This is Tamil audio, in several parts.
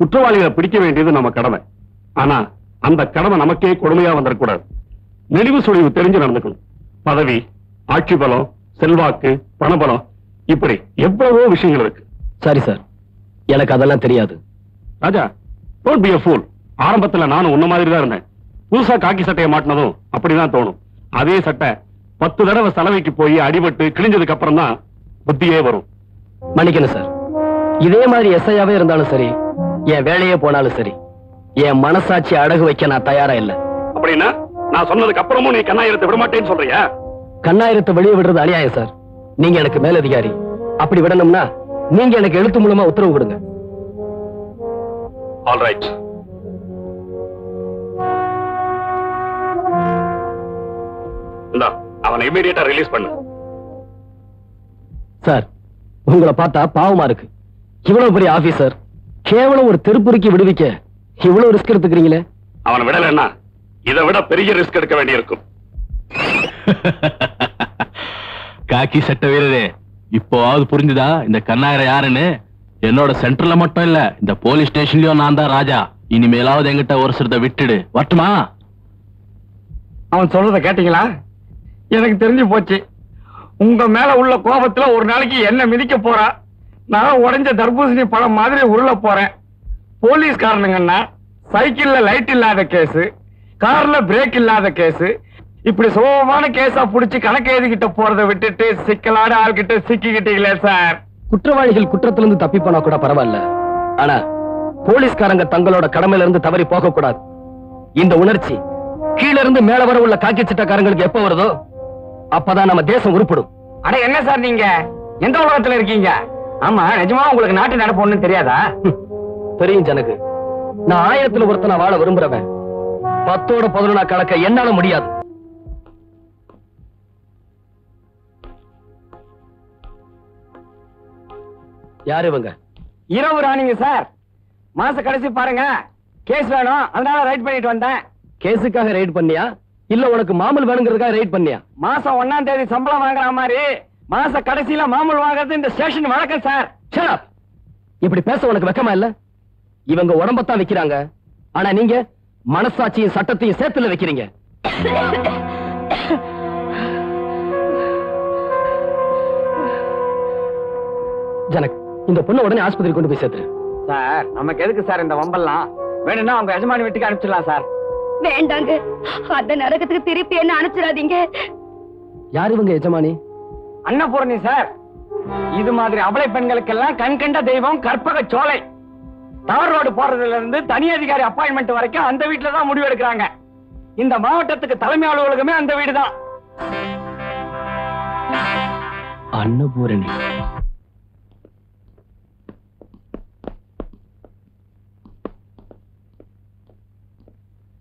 குற்றவாளிகளை பிடிக்க வேண்டியது நம்ம கடமை. ஆனா அந்த கடமை நமக்கே கொடுமையா வந்துடக்கூடாது. நெளிவு சுழிவு தெரிஞ்சு நடந்துக்கணும். பதவி, ஆட்சி பலம், செல்வாக்கு, பணபலம், இப்படி எவ்வளவோ விஷயங்கள் இருக்கு. சரி சார், எனக்கு அதெல்லாம் தெரியாது. ராஜா, டோன்ட் பி a fool. ஆரம்பத்துல நானும் உன்ன மாதிரி தான் இருந்தேன். புதுசா காக்கி சட்டையை மாட்டினதும் அப்படிதான் தோணும். அதே சட்டை 10 தடவை சலவைக்கு போய் அடிபட்டு கிழிஞ்சதுக்கு அப்புறம் தான் புத்தியே வரும். மன்னிக்கணும் சார், இதே மாதிரி எஸ்ஐயாவே இருந்தாலும் சரி, என் வேலையே போனாலும் சரி, என் மனசாட்சி அடகு வைக்க நான் தயாரா இல்ல. அப்படின்னா நான் சொன்னதுக்கு அப்புறமும் நீ கண்ணாயிரத்தை விட மாட்டேன்னு சொல்றியா? கண்ணாயிரத்தை வெளியே விடுறது அநியாயம் சார். நீங்க எனக்கு மேலதிகாரி. அப்படி விடணும்னா நீங்க எனக்கு எழுத்து மூலமா உத்தரவு கொடுங்க. All right. அவனை இமிடியேட்டா ரிலீஸ் பண்ணு. சார், உங்களை பார்த்தா பாவமா இருக்கு. இவ்வளவு பெரிய ஆபீசர் கேவலம் ஒரு தெருப்புரிக்கு விடுவிக்க இவ்வளவு ரிஸ்க் எடுத்துக்கிறீங்களே. அவனை விடலன்னா இதை விட பெரிய ரிஸ்க் எடுக்க வேண்டியிருக்கும். காக்கி சட்ட வீரரே, இப்போவாவது புரிஞ்சுதா இந்த கண்ணாயிரம் யாருன்னு? என்னோட சென்டர்ல மட்டும் இல்ல, இந்த போலீஸ் ஸ்டேஷன்லயும் நான் தான் ராஜா. இனிமேலாவது எங்கிட்ட ஒரு சிறத விட்டுடு, வரட்டுமா? அவன் சொல்றத கேட்டீங்களா? எனக்கு தெரிஞ்சு போச்சு. உங்க மேல உள்ள கோபத்துல ஒரு நாளைக்கு என்ன மிதிக்க போறா. நான் உடைஞ்ச தர்பூசணி பழம் மாதிரி உருள போறேன். போலீஸ்காரனுங்கன்னா சைக்கிள்ல லைட் இல்லாத கேஸ், கார்ல பிரேக் இல்லாத கேஸ், இப்படி சுலபமான கேஸா புடிச்சு கணக்கு எழுதிக்கிட்ட போறதை விட்டுட்டு சிக்கலான ஆள்கிட்ட சிக்கிக்கிட்டீங்களே சார். குற்றவாளிகள் குற்றத்திலிருந்து தப்பி போனா கூட பரவாயில்ல, ஆனா போலீஸ்காரங்க தங்களோட கடமையில இருந்து தவறி போக கூடாது. இந்த உணர்ச்சி கீழ இருந்து மேல வர உள்ள காக்கி சட்டக்காரங்களுக்கு எப்ப வருதோ அப்பதான் நம்ம தேசம் உருப்படும். அட என்ன சார், நீங்க எந்த உலகத்துல இருக்கீங்க? ஆமா, நிஜமா உங்களுக்கு நாட்டு நடப்பு ஒண்ணும் தெரியாதா? தெரியும் ஜனகு. நான் 1000ல் ஒருத்தனை வாழ விரும்புறவன். 10ஓட 11 கலக்க என்னால முடியாது. யாரு இவங்க? இரவு ராணிங்க சார். மாச கடைசி பாருங்க, கேஸ் வேணும், அதனால ரைட் பண்ணிட்டு வந்தேன். கேஸுக்காக ரைட் பண்ணியா இல்ல உனக்கு மாமூல் வேணுங்கிறதுக்காக ரைட் பண்ணியா? மாசம் 1ஆம் தேதி சம்பளம் வாங்குற மாதிரி மாச கடைசியில மாமூல் வாங்குறது இந்த ஸ்டேஷன் வழக்கம் சார். Shut up. இப்படி பேச உனக்கு வெக்கமா இல்ல? இவங்க உடம்பத்தான் வைக்கிறாங்க, ஆனா நீங்க மனசாட்சியும் சட்டத்தையும் சேர்த்துல வைக்கிறீங்க. ஜனக், இந்த பொண்ணு உடனே ஆஸ்பத்திரி கொண்டு போய் சேர்த்துரு. சார், நமக்கு எதுக்கு சார் இந்த வம்பெல்லாம்? வேணும்னா அவங்க எஜமானி வீட்டுக்கு அனுப்பிச்சிடலாம் சார். வேண்டாங்க, அந்த நரகத்துக்கு திருப்பி என்ன அனுப்பிச்சிடாதீங்க. யார் இவங்க எஜமானி? அன்னபூரணி சார். இது மாதிரி அபலை பெண்களுக்கெல்லாம் கண் கண்ட தெய்வம் கற்பக சோலை. டவர் ரோடு போறதுல இருந்து தனி அதிகாரி அப்பாயின்மெண்ட் வரைக்கும் அந்த வீட்டுல தான் முடிவு எடுக்கிறாங்க. இந்த மாவட்டத்துக்கு தலைமை அலுவலகமே அந்த வீடு தான். அன்னபூரணி.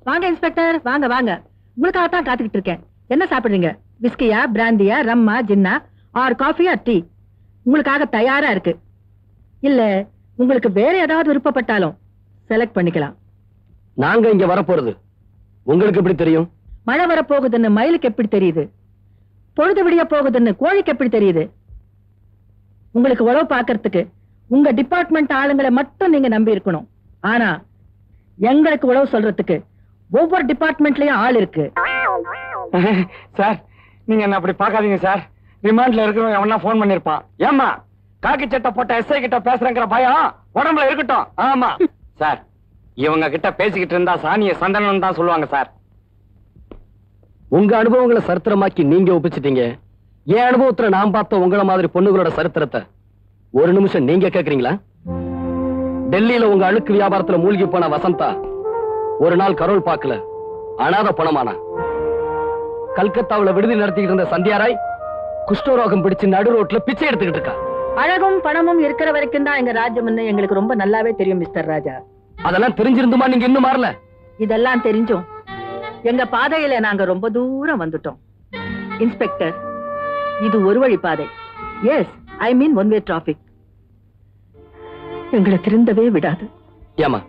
வாங்க இன்ஸ்பெக்டர், வாங்க வாங்க. உங்களுக்காகத்தான் காத்துக்கிட்டு இருக்கேன். என்ன சாப்பிடுறீங்க? பிஸ்கியா, பிராந்தியா, ரம்மா, ஜின்னா, ஆர் காஃபியா, டீ? உங்களுக்காக தயாரா இருக்கு. இல்ல உங்களுக்கு வேற ஏதாவது விருப்பப்பட்டாலும் செலக்ட் பண்ணிக்கலாம். நாங்க இங்க வரப்போறது உங்களுக்கு எப்படி தெரியும்? மழை வரப்போகுதுன்னு மயிலுக்கு எப்படி தெரியுது? பொழுது விடிய போகுதுன்னு கோழிக்கு எப்படி தெரியுது? உங்களுக்கு உழவு பார்க்கறதுக்கு உங்க டிபார்ட்மெண்ட் ஆளுங்களை மட்டும் நீங்க நம்பி இருக்கணும். ஆனா எங்களுக்கு உழவு சொல்றதுக்கு ஒவ்வொரு டிபார்ட்மெண்ட்லயும் ஆள் இருக்கு. சார், நீங்க என்ன அப்படி பாக்காதீங்க சார். ரிமாண்ட்ல இருக்கிறவங்க அவனா போன் பண்ணிருப்பான். ஏமா காக்கி சட்டை போட்ட எஸ்ஐ கிட்ட பேசுறேங்கிற பயம் உடம்புல இருக்கட்டும். ஆமா சார், இவங்க கிட்ட பேசிக்கிட்டு இருந்தா சாணிய சந்தனம் தான் சொல்லுவாங்க சார். உங்க அனுபவங்களை சரித்திரமாக்கி நீங்க ஒப்பிச்சிட்டீங்க. என் அனுபவத்துல நான் பார்த்த உங்களை மாதிரி பொண்ணுகளோட சரித்திரத்தை ஒரு நிமிஷம் நீங்க கேக்குறீங்களா? டெல்லியில உங்க அழுக்கு வியாபாரத்துல மூழ்கி போன வசந்தா ஒரு நாள் கரோல் பார்க்கல, அனாத பணமானா. கல்கத்தாவுல விடுதி நடத்திக்கிட்டு இருந்த சந்தியாராய் குஷ்டரோகம் பிடிச்சு நடு ரோட்ல பிச்சை எடுத்துக்கிட்டு இருக்கா. அழகும் பணமும் இருக்கிற வரைக்கும் தான் எங்க ராஜ்யம்னு எங்களுக்கு ரொம்ப நல்லாவே தெரியும் மிஸ்டர் ராஜா. அதெல்லாம் தெரிஞ்சிருந்துமா நீங்க இன்னும் மாறல? இதெல்லாம் தெரிஞ்சும் எங்க பாதையில நாங்க ரொம்ப தூரம் வந்துட்டோம். இன்ஸ்பெக்டர், இது ஒரு வழி பாதை. எஸ், ஐ மீன் ஒன் வே டிராபிக். எங்களை திருந்தவே விடாது. ஏமா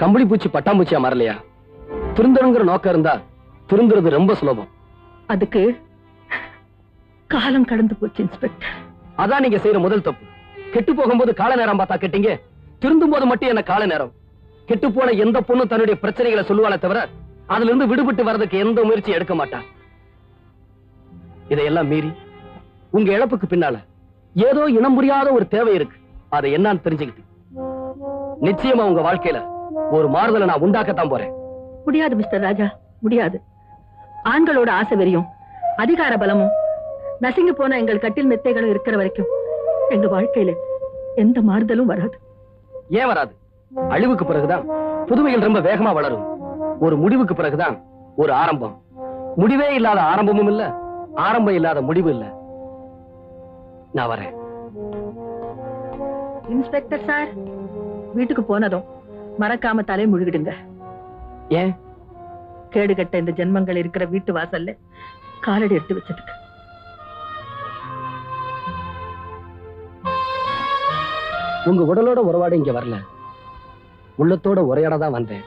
கம்பளி பூச்சி பட்டாம்பூச்சியா மாறலையா? திருந்தணுங்கிற நோக்கம் இருந்தா திருந்துறது ரொம்ப சுலபம். அதுக்கு காலம் கடந்து போச்சு இன்ஸ்பெக்டர். அதான் நீங்க செய்யற முதல் தப்பு. கெட்டு போகும்போது கால நேரம் பார்த்தா கெட்டீங்க, திருந்தும் போது மட்டும் என்ன கால நேரம். கெட்டு போன எந்த பொண்ணும் தன்னுடைய பிரச்சனைகளை சொல்லுவாளே தவிர அதுல இருந்து விடுபட்டு வர்றதுக்கு எந்த முயற்சியும் எடுக்க மாட்டா. இதையெல்லாம் மீறி உங்க இழப்புக்கு பின்னால ஏதோ இனம் புரியாத ஒரு தேவை இருக்கு. அதை என்னன்னு தெரிஞ்சுக்கிட்டு நிச்சயமா உங்க வாழ்க்கையில ஒரு மாறுதலை நான் உண்டாக்கத்தான் போறேன். முடியாது மிஸ்டர் ராஜா, முடியாது. ஆண்களோட ஆசை வெறியும் அதிகார பலமும் நசுங்கி போன எங்கள் கட்டில் மெத்தைகளும் இருக்கிற வரைக்கும் எங்க வாழ்க்கையில எந்த மாறுதலும் வராது. ஏன் வராது? அழிவுக்கு பிறகுதான் புதுமைகள் ரொம்ப வேகமா வளரும். ஒரு முடிவுக்கு பிறகுதான் ஒரு ஆரம்பம். முடிவே இல்லாத ஆரம்பமும் இல்ல, ஆரம்பம் இல்லாத முடிவு இல்ல. நான் வரேன். இன்ஸ்பெக்டர் சார், வீட்டுக்கு போனதும் மறக்காம தலை முழுகிடுங்க. ஏன்? கேடுகட்ட இந்த ஜென்மங்கள் இருக்கிற வீட்டு வாசல்ல காலடி எடுத்து வச்சதுக்கு. உங்க உடலோட உறவாட இங்க வரல, உள்ளத்தோட உரையாட தான் வந்தேன்.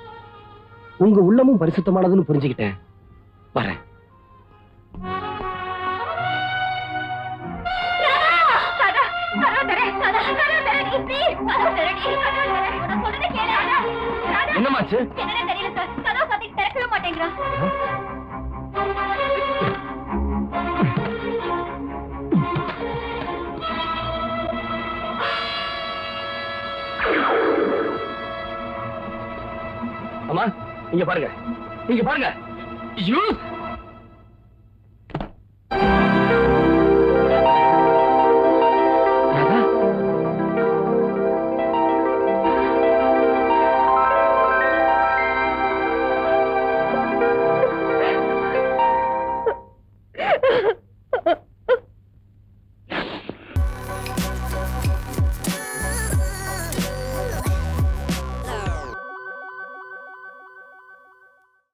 உங்க உள்ளமும் பரிசுத்தமானதுன்னு புரிஞ்சுக்கிட்டேன். வரேன். என்னமாச்சு? தெரியல சார், கதவு சாத்தி திறக்கவே மாட்டேங்கிறான். அம்மா, இங்க பாருங்க, இங்க பாருங்க. ஐயோ!